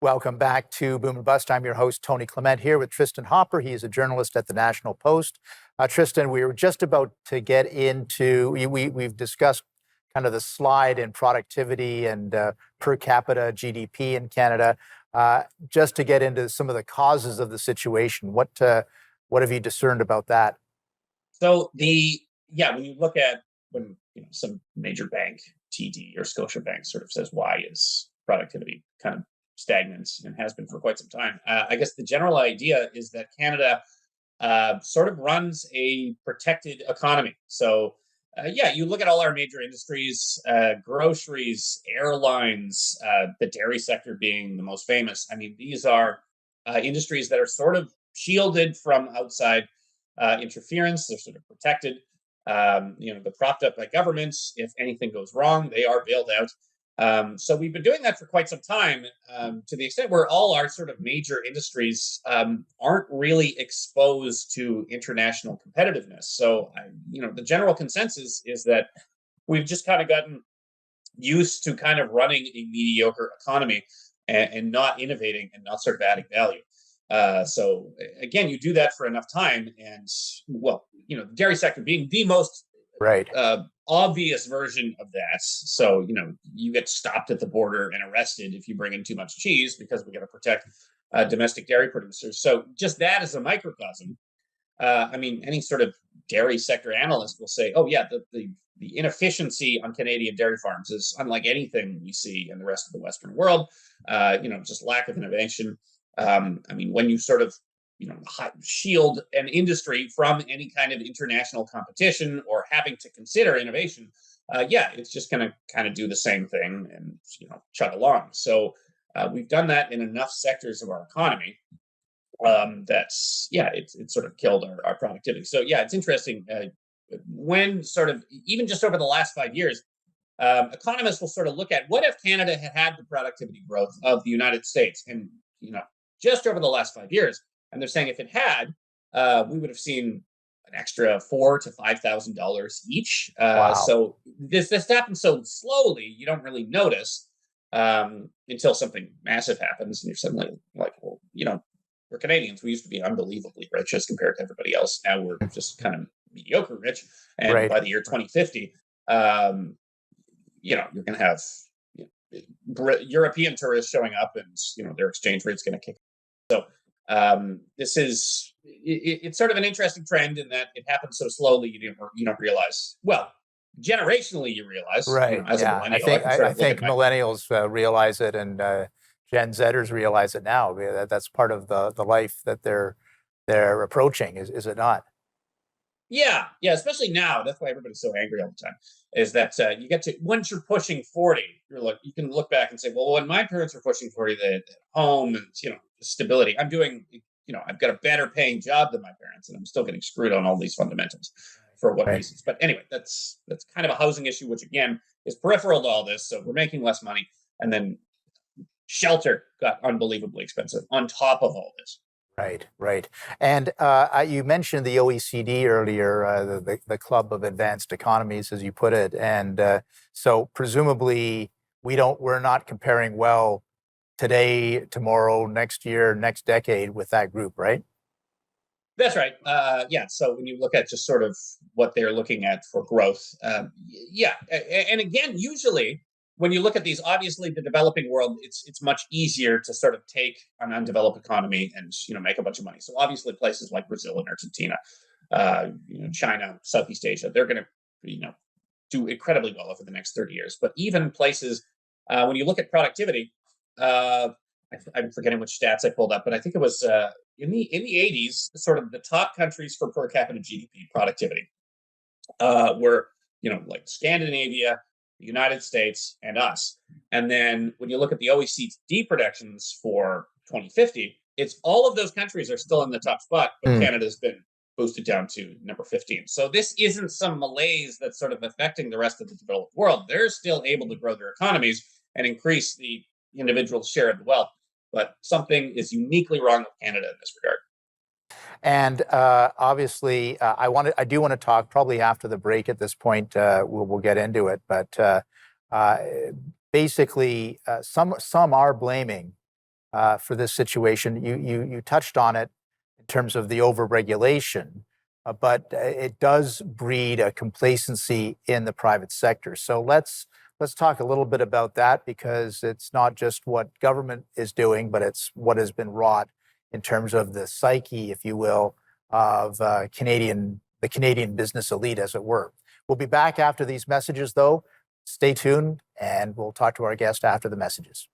Welcome back to Boom and Bust. I'm your host, Tony Clement, here with Tristin Hopper. He is a journalist at the National Post. Tristin, we were just about to get into, we've discussed kind of the slide in productivity and per capita GDP in Canada. Just to get into some of the causes of the situation, what have you discerned about that? So when you look at when some major bank, TD or Scotiabank, sort of says why is productivity kind of stagnant and has been for quite some time. I guess the general idea is that Canada sort of runs a protected economy. So you look at all our major industries, groceries, airlines, the dairy sector being the most famous. I mean, these are industries that are sort of shielded from outside interference. They're sort of protected. They're propped up by governments. If anything goes wrong, they are bailed out. So we've been doing that for quite some time, to the extent where all our sort of major industries aren't really exposed to international competitiveness. So, the general consensus is that we've just kind of gotten used to kind of running a mediocre economy and not innovating and not sort of adding value. So again, you do that for enough time, and the dairy sector being the most Right. Obvious version of that. So, you get stopped at the border and arrested if you bring in too much cheese because we got to protect domestic dairy producers. So just that is a microcosm. Any sort of dairy sector analyst will say, oh, yeah, the inefficiency on Canadian dairy farms is unlike anything we see in the rest of the Western world. Just lack of innovation. When you sort of shield an industry from any kind of international competition or having to consider innovation, it's just going to kind of do the same thing and chug along. So we've done that in enough sectors of our economy it's sort of killed our productivity. So it's interesting when sort of even just over the last 5 years, economists will sort of look at what if Canada had the productivity growth of the United States, and just over the last 5 years. And they're saying if it had, we would have seen an extra $4,000 to $5,000 each. Wow. So this happens so slowly, you don't really notice until something massive happens, and you're suddenly like, well, we're Canadians. We used to be unbelievably rich as compared to everybody else. Now we're just kind of mediocre rich. And Right. by the year 2050, you're going to have European tourists showing up, and their exchange rate's going to kick. So it's sort of an interesting trend in that it happens so slowly you don't realize. Well, generationally you realize. Right. As a Yeah. millennial, I think millennials realize it, and Gen Zers realize it now. That's part of the life that they're approaching. Is it not? Yeah, especially now. That's why everybody's so angry all the time. Is that you get to once you're pushing 40, you can look back and say, well, when my parents were pushing 40, they had home and stability. I'm doing, I've got a better paying job than my parents, and I'm still getting screwed on all these fundamentals. For what reasons? But anyway, that's kind of a housing issue, which again is peripheral to all this. So we're making less money, and then shelter got unbelievably expensive on top of all this. Right. And you mentioned the OECD earlier, the Club of Advanced Economies, as you put it. And so presumably we're not comparing well today, tomorrow, next year, next decade with that group, right? That's right. So when you look at just sort of what they're looking at for growth, and again, usually when you look at these, obviously the developing world, it's much easier to sort of take an undeveloped economy and make a bunch of money. So obviously places like Brazil and Argentina, China, Southeast Asia, they're going to do incredibly well over the next 30 years. But even places when you look at productivity, I'm forgetting which stats I pulled up, but I think it was in the 80s, sort of the top countries for per capita GDP productivity were like Scandinavia, the United States, and us. And then when you look at the OECD projections for 2050, it's all of those countries are still in the top spot, but Canada's been boosted down to number 15. So this isn't some malaise that's sort of affecting the rest of the developed world. They're still able to grow their economies and increase the individual share of the wealth. But something is uniquely wrong with Canada in this regard. And obviously, I do want to talk probably after the break. At this point, we'll get into it. But basically, some are blaming for this situation. You touched on it in terms of the overregulation, but it does breed a complacency in the private sector. So let's talk a little bit about that, because it's not just what government is doing, but it's what has been wrought in terms of the psyche, if you will, of the Canadian business elite, as it were. We'll be back after these messages, though. Stay tuned, and we'll talk to our guest after the messages.